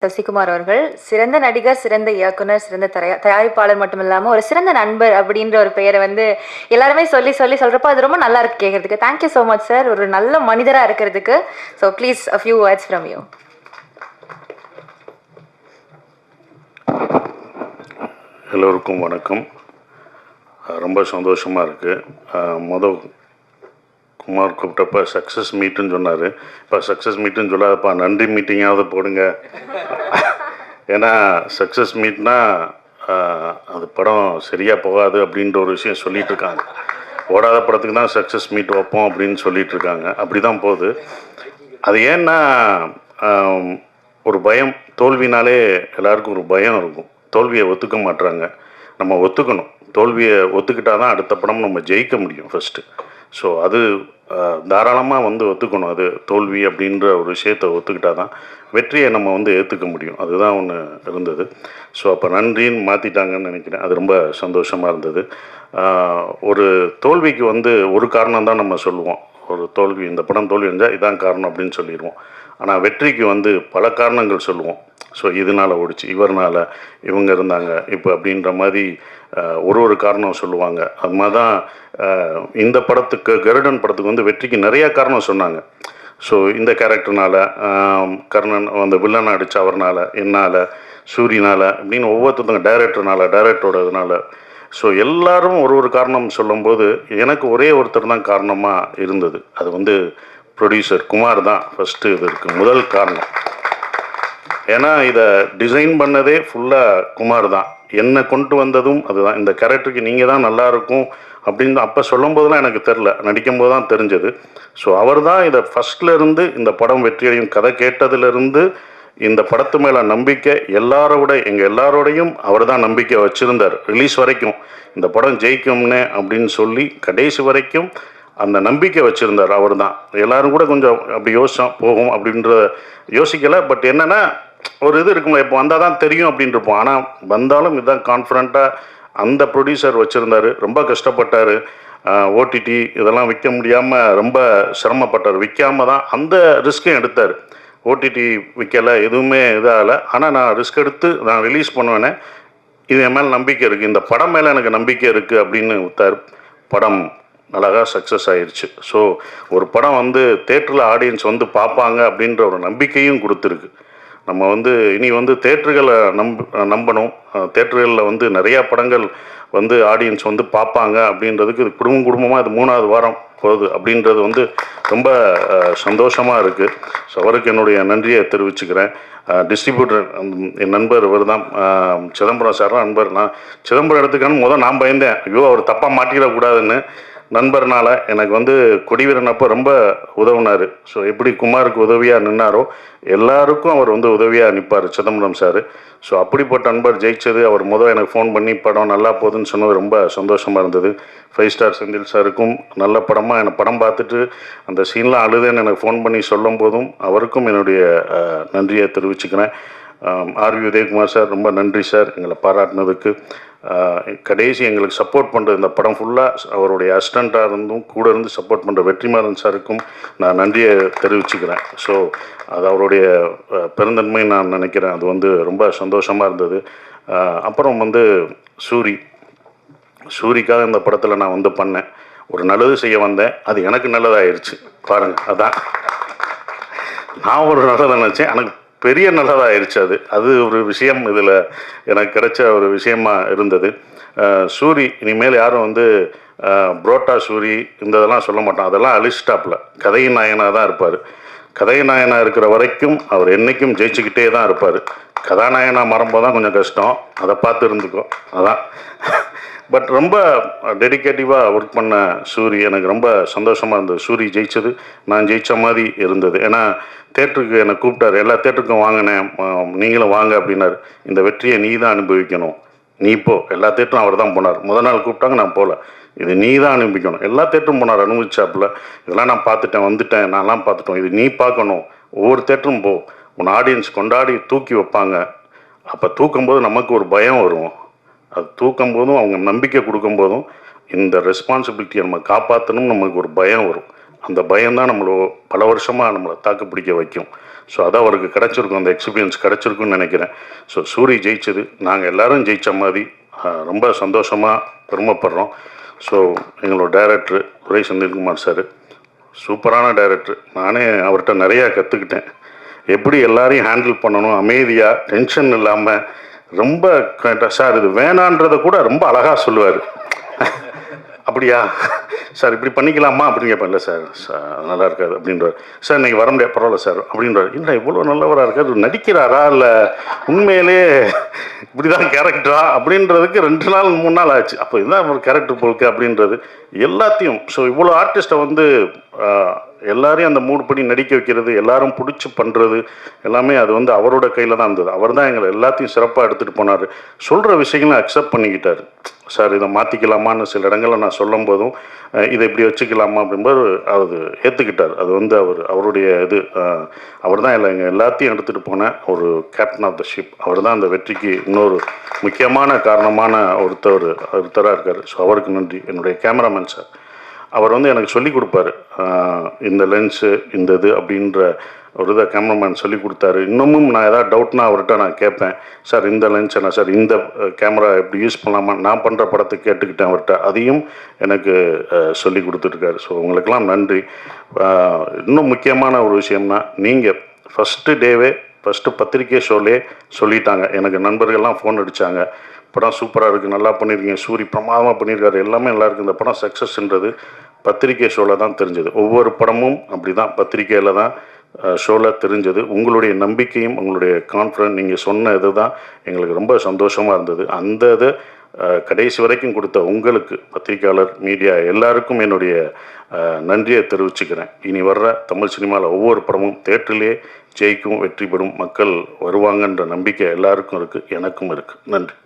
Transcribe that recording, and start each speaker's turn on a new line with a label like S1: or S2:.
S1: சசிகுமார் அவர்கள் சிறந்த நடிகர், சிறந்த இயக்குனர், சிறந்த தயாரிப்பாளர் மட்டும் இல்லாமல் ஒரு சிறந்த நண்பர் அப்படின்ற ஒரு பெயரை வந்து எல்லாருமே சொல்றப்போ அது ரொம்ப நல்லா இருக்கு கேட்கறதுக்கு. தேங்க்யூ ஸோ மச் சார், ஒரு நல்ல மனிதராக இருக்கிறதுக்கு. So please a few words from you.
S2: எல்லோருக்கும் வணக்கம். ரொம்ப சந்தோஷமாக இருக்குது. குமார் கூப்பிட்டப்ப சக்ஸஸ் மீட்டுன்னு சொன்னார். இப்போ சக்ஸஸ் மீட்டுன்னு சொல்லாதப்பா, நன்றி மீட்டிங்காவது போடுங்க. ஏன்னா சக்ஸஸ் மீட்னா அது படம் சரியாக போகாது அப்படின்ற ஒரு விஷயம் சொல்லிகிட்டு இருக்காங்க. ஓடாத படத்துக்கு தான் சக்ஸஸ் மீட் வைப்போம் அப்படின்னு சொல்லிகிட்டு இருக்காங்க. அப்படி தான் போகுது. அது ஏன்னா ஒரு பயம், தோல்வினாலே எல்லாருக்கும் ஒரு பயம் இருக்கும். தோல்வியை ஒத்துக்க மாட்டுறாங்க. நம்ம ஒத்துக்கணும். தோல்வியை ஒத்துக்கிட்டால் தான் அடுத்த படம் நம்ம ஜெயிக்க முடியும் ஃபஸ்ட்டு. ஸோ அது தாராளமாக ஒத்துக்கணும். அது தோல்வி அப்படின்ற ஒரு விஷயத்தை ஒத்துக்கிட்டால் தான் வெற்றியை நம்ம ஏற்றுக்க முடியும். அதுதான் ஒன்று இருந்தது. ஸோ அப்போ நன்றின்னு மாற்றிட்டாங்கன்னு நினைக்கிறேன். அது ரொம்ப சந்தோஷமாக இருந்தது. ஒரு தோல்விக்கு ஒரு காரணம் தான் நம்ம சொல்லுவோம். ஒரு தோல்வி, இந்த படம் தோல்வி இருந்தால் இதான் காரணம் அப்படின்னு சொல்லிடுவோம். ஆனால் வெற்றிக்கு பல காரணங்கள் சொல்லுவோம். ஸோ இதனால் ஓடிச்சு, இவர்னால், இவங்க இருந்தாங்க இப்போ அப்படின்ற மாதிரி ஒரு காரணம் சொல்லுவாங்க. அது மாதிரி தான் இந்த படத்துக்கு, கருடன் படத்துக்கு வெற்றிக்கு நிறையா காரணம் சொன்னாங்க. ஸோ இந்த கேரக்டர்னால், கர்ணன் வில்லனை அடித்த அவர்னால், என்னால், சூரியனால் அப்படின்னு ஒவ்வொருத்தவங்க, டைரக்டரோட இதனால். ஸோ எல்லோரும் ஒரு காரணம் சொல்லும்போது எனக்கு ஒரே ஒருத்தர் தான் காரணமாக இருந்தது. அது ப்ரொடியூசர் குமார் தான் ஃபஸ்ட்டு இதற்கு முதல் காரணம். ஏன்னா இதை டிசைன் பண்ணதே ஃபுல்லாக குமார் தான். என்னை கொண்டு வந்ததும் அதுதான். இந்த கேரக்டருக்கு நீங்கள் தான் நல்லாயிருக்கும் அப்படின்னு அப்போ சொல்லும் போதெல்லாம் எனக்கு தெரில, நடிக்கும்போது தான் தெரிஞ்சது. ஸோ அவர் தான் இதை ஃபஸ்ட்லேருந்து இந்த படம் வெற்றியடையும் கதை கேட்டதுலேருந்து இந்த படத்து மேலே நம்பிக்கை எங்கள் எல்லாரோடையும் அவர் தான் நம்பிக்கை வச்சுருந்தார். ரிலீஸ் வரைக்கும் இந்த படம் ஜெயிக்கும்னு அப்படின்னு சொல்லி கடைசி வரைக்கும் அந்த நம்பிக்கை வச்சுருந்தார் அவர் தான். எல்லோரும் கூட கொஞ்சம் அப்படி யோசிச்சோம் போகும் அப்படின்ற யோசிக்கலை. பட் என்னென்னா ஒரு இது இருக்கும்ல, இப்போ வந்தால் தான் தெரியும் அப்படின்ட்டு இருப்போம். ஆனால் வந்தாலும் இதுதான் கான்ஃபிடண்ட்டாக அந்த ப்ரொடியூசர் வச்சுருந்தார். ரொம்ப கஷ்டப்பட்டார். ஓடிடி இதெல்லாம் விற்க முடியாமல் ரொம்ப சிரமப்பட்டார். விற்காமல் தான் அந்த ரிஸ்க்கையும் எடுத்தார். ஓடிடி விற்கலை, எதுவுமே இதாகலை. ஆனால் நான் ரிஸ்க் எடுத்து நான் ரிலீஸ் பண்ணுவேனே, இது என் மேலே நம்பிக்கை இருக்குது, இந்த படம் மேலே எனக்கு நம்பிக்கை இருக்குது அப்படின்னு விட்டார். படம் அழகாக சக்ஸஸ் ஆயிடுச்சு. ஸோ ஒரு படம் தேட்டரில் ஆடியன்ஸ் பார்ப்பாங்க அப்படின்ற ஒரு நம்பிக்கையும் கொடுத்துருக்கு. நம்ம இனி தேட்டர்களை நம்பணும். தேட்டர்களில் நிறையா படங்கள் ஆடியன்ஸ் பார்ப்பாங்க அப்படின்றதுக்கு இது குடும்பமாக இது 3வது வாரம் போகுது அப்படின்றது ரொம்ப சந்தோஷமாக இருக்குது. ஸோ அவருக்கு என்னுடைய நன்றியை தெரிவிச்சுக்கிறேன். டிஸ்ட்ரிபியூட்டர் என் நண்பர் இவர் தான், சிதம்பரம் சார் தான் நண்பர். நான் சிதம்பரம் எடுத்துக்கான்னு நான் பயந்தேன், ஐயோ அவர் தப்பாக மாட்டிடக்கூடாதுன்னு. நண்பர்னால் எனக்கு கொடிவீரன் அப்போ ரொம்ப உதவுனார். ஸோ எப்படி குமாருக்கு உதவியாக நின்னாரோ எல்லாருக்கும் அவர் உதவியாக நிற்பார் சிதம்பரம் சார். ஸோ அப்படிப்பட்ட நண்பர் ஜெயிச்சது. அவர் எனக்கு ஃபோன் பண்ணி படம் நல்லா போகுதுன்னு சொன்னது ரொம்ப சந்தோஷமாக இருந்தது. 5 ஸ்டார் செந்தில் சாருக்கும் நல்ல படமாக என்னை படம் பார்த்துட்டு அந்த சீன்லாம் அழுதுன்னு எனக்கு ஃபோன் பண்ணி சொல்லும் போதும் அவருக்கும் என்னுடைய நன்றியை தெரிவிச்சுக்கிறேன். ஆர்வி உதயகுமார் சார் ரொம்ப நன்றி சார் எங்களை பாராட்டினதுக்கு. கடைசி எங்களுக்கு சப்போர்ட் பண்ணுறது, இந்த படம் ஃபுல்லாக அவருடைய அசிஸ்டண்ட்டாக இருந்தும் கூட இருந்து சப்போர்ட் பண்ணுற வெற்றிமாறன் சாருக்கும் நான் நன்றியை தெரிவிச்சுக்கிறேன். ஸோ அது அவருடைய பெருந்தன்மை நான் நினைக்கிறேன். அது ரொம்ப சந்தோஷமாக இருந்தது. அப்புறம் சூரிக்காக இந்த படத்தில் நான் பண்ணேன். ஒரு நல்லது செய்ய வந்தேன், அது எனக்கு நல்லதாகிடுச்சு பாருங்கள். அதான் நான் ஒரு நல்லதை நினச்சேன், எனக்கு பெரிய நல்லதாகிடுச்சு. அது ஒரு விஷயம் இதில் எனக்கு கிடைச்ச ஒரு விஷயமா இருந்தது. சூரி இனிமேல் யாரும் புரோட்டா சூரி இந்த இதெல்லாம் சொல்ல மாட்டோம். அதெல்லாம் அலிஸ்டாப்பில் கதையின் நாயனாக தான் இருப்பார். கதையின் நாயனாக இருக்கிற வரைக்கும் அவர் என்றைக்கும் ஜெயிச்சுக்கிட்டே தான் இருப்பார். கதாநாயனாக மாறும்போது தான் கொஞ்சம் கஷ்டம், அதை பார்த்து இருந்துக்கும். அதான் பட் ரொம்ப டெடிக்கேட்டிவாக ஒர்க் பண்ண சூரி எனக்கு ரொம்ப சந்தோஷமாக இருந்தது. சூரி ஜெயிச்சது நான் ஜெயித்த மாதிரி இருந்தது. ஏன்னா தேட்டருக்கு என்னை கூப்பிட்டார், எல்லா தேட்டருக்கும் வாங்கினேன், நீங்களும் வாங்க அப்படின்னாரு. இந்த வெற்றியை நீ தான் அனுபவிக்கணும், நீ போ. எல்லா தேட்டரும் அவர் தான் போனார். முதல் நாள் கூப்பிட்டாங்க, நான் போகல. இது நீ தான் அனுபவிக்கணும். எல்லா தேட்டரும் போனார், அனுபவிச்சாப்புல. இதெல்லாம் நான் பார்த்துட்டேன், வந்துட்டேன், நான்லாம் பார்த்துட்டோம், இது நீ பார்க்கணும். ஒவ்வொரு தேட்டரும் போ, உன் ஆடியன்ஸ் கொண்டாடி தூக்கி வைப்பாங்க. அப்போ தூக்கும்போது நமக்கு ஒரு பயம் வரும். அது தூக்கும் போதும் அவங்க நம்பிக்கை கொடுக்கும்போதும் இந்த ரெஸ்பான்சிபிலிட்டியை நம்ம காப்பாற்றணும், நமக்கு ஒரு பயம் வரும். அந்த பயம்தான் பல வருஷமாக நம்மளை தாக்கு பிடிக்க வைக்கும். ஸோ அதான் அவருக்கு கிடச்சிருக்கும், அந்த எக்ஸ்பீரியன்ஸ் கிடச்சிருக்குன்னு நினைக்கிறேன். ஸோ சூரி ஜெயிச்சது நாங்கள் எல்லோரும் ஜெயித்த மாதிரி ரொம்ப சந்தோஷமாக பெருமைப்படுறோம். ஸோ எங்களோட டைரக்டர் துரை செந்தில்குமார் சார் சூப்பரான டைரக்டர். நானே அவர்கிட்ட நிறையா கற்றுக்கிட்டேன். எப்படி எல்லாரையும் ஹேண்டில் பண்ணணும், அமைதியாக டென்ஷன் இல்லாமல் ரொம்ப சார் இது வேணான்றதை கூட ரொம்ப அழகாக சொல்லுவார். அப்படியா சார் இப்படி பண்ணிக்கலாமா அப்படின்னு கேட்பேன். இல்லை சார் நல்லா இருக்காது அப்படின்றார். சார் நீங்கள் வர முடியாது, பரவாயில்ல சார் அப்படின்றார். இல்லை இவ்வளோ நல்லவராக இருக்கார், நடிக்கிறாரா இல்லை உண்மையிலே இப்படி தான் கேரக்டரா அப்படின்றதுக்கு 2 நாள் 3 நாள் ஆச்சு. அப்போ இதுதான் ஒரு கேரக்டர் போலுக்கு அப்படின்றது எல்லாத்தையும். ஸோ இவ்வளோ ஆர்டிஸ்ட்டை வந்து எல்லாரையும் அந்த மூடு படி நடிக்க வைக்கிறது, எல்லாரும் பிடிச்சி பண்ணுறது எல்லாமே அது வந்து அவரோட கையில் தான் இருந்தது. அவர் தான் எங்களை எல்லாத்தையும் சிறப்பாக எடுத்துகிட்டு போனார். சொல்கிற விஷயங்களை அக்செப்ட் பண்ணிக்கிட்டார். சார் இதை மாற்றிக்கலாமான்னு சில இடங்களில் நான் சொல்லும் போதும் இதை இப்படி வச்சுக்கலாமா அப்படின்போது அது ஏற்றுக்கிட்டார். அது வந்து அவருடைய இது அவர் தான் எங்கள் எல்லாத்தையும் எடுத்துகிட்டு போன ஒரு கேப்டன் ஆஃப் த ஷிப். அவர் தான் அந்த வெற்றிக்கு இன்னொரு முக்கியமான காரணமான ஒருத்தராக இருக்கார். ஸோ அவருக்கு நன்றி. என்னுடைய கேமராமேன் சார், அவர் வந்து எனக்கு சொல்லி கொடுப்பாரு, இந்த லென்ஸு இந்த இது அப்படின்ற ஒரு இதை கேமராமேன் சொல்லி கொடுத்தாரு. இன்னமும் நான் ஏதாவது டவுட்னா அவர்கிட்ட நான் கேட்பேன், சார் இந்த லென்ஸ் என்ன சார், இந்த கேமரா எப்படி யூஸ் பண்ணலாமா, நான் பண்ணுற படத்தை கேட்டுக்கிட்டேன் அவர்கிட்ட. அதையும் எனக்கு சொல்லி கொடுத்துருக்காரு. ஸோ உங்களுக்கெல்லாம் நன்றி. இன்னும் முக்கியமான ஒரு விஷயம்னா, நீங்கள் ஃபஸ்ட்டு பத்திரிக்கை ஷோலே சொல்லிட்டாங்க. எனக்கு நண்பர்கள்லாம் ஃபோன் அடித்தாங்க, படம் சூப்பராக இருக்குது, நல்லா பண்ணியிருக்கீங்க, சூரி பிரமாதமாக பண்ணியிருக்காரு, எல்லாமே நல்லா இருக்குது, இந்த படம் சக்ஸஸ்ன்றது பத்திரிக்கை ஷோவில் தான் தெரிஞ்சது. ஒவ்வொரு படமும் அப்படி தான் பத்திரிக்கையில் தான் ஷோவில் தெரிஞ்சது. உங்களுடைய நம்பிக்கையும் உங்களுடைய கான்ஃபிடன்ஸ், நீங்கள் சொன்ன இது தான் எங்களுக்கு ரொம்ப சந்தோஷமாக இருந்தது. அந்த இது கடைசி வரைக்கும் கொடுத்த உங்களுக்கு, பத்திரிக்கையாளர், மீடியா எல்லாருக்கும் என்னுடைய நன்றியை தெரிவிச்சுக்கிறேன். இனி வர்ற தமிழ் சினிமாவில் ஒவ்வொரு படமும் தேட்டரிலே ஜெயிக்கும், வெற்றி பெறும், மக்கள் வருவாங்கன்ற நம்பிக்கை எல்லாருக்கும் இருக்குது, எனக்கும் இருக்குது. நன்றி.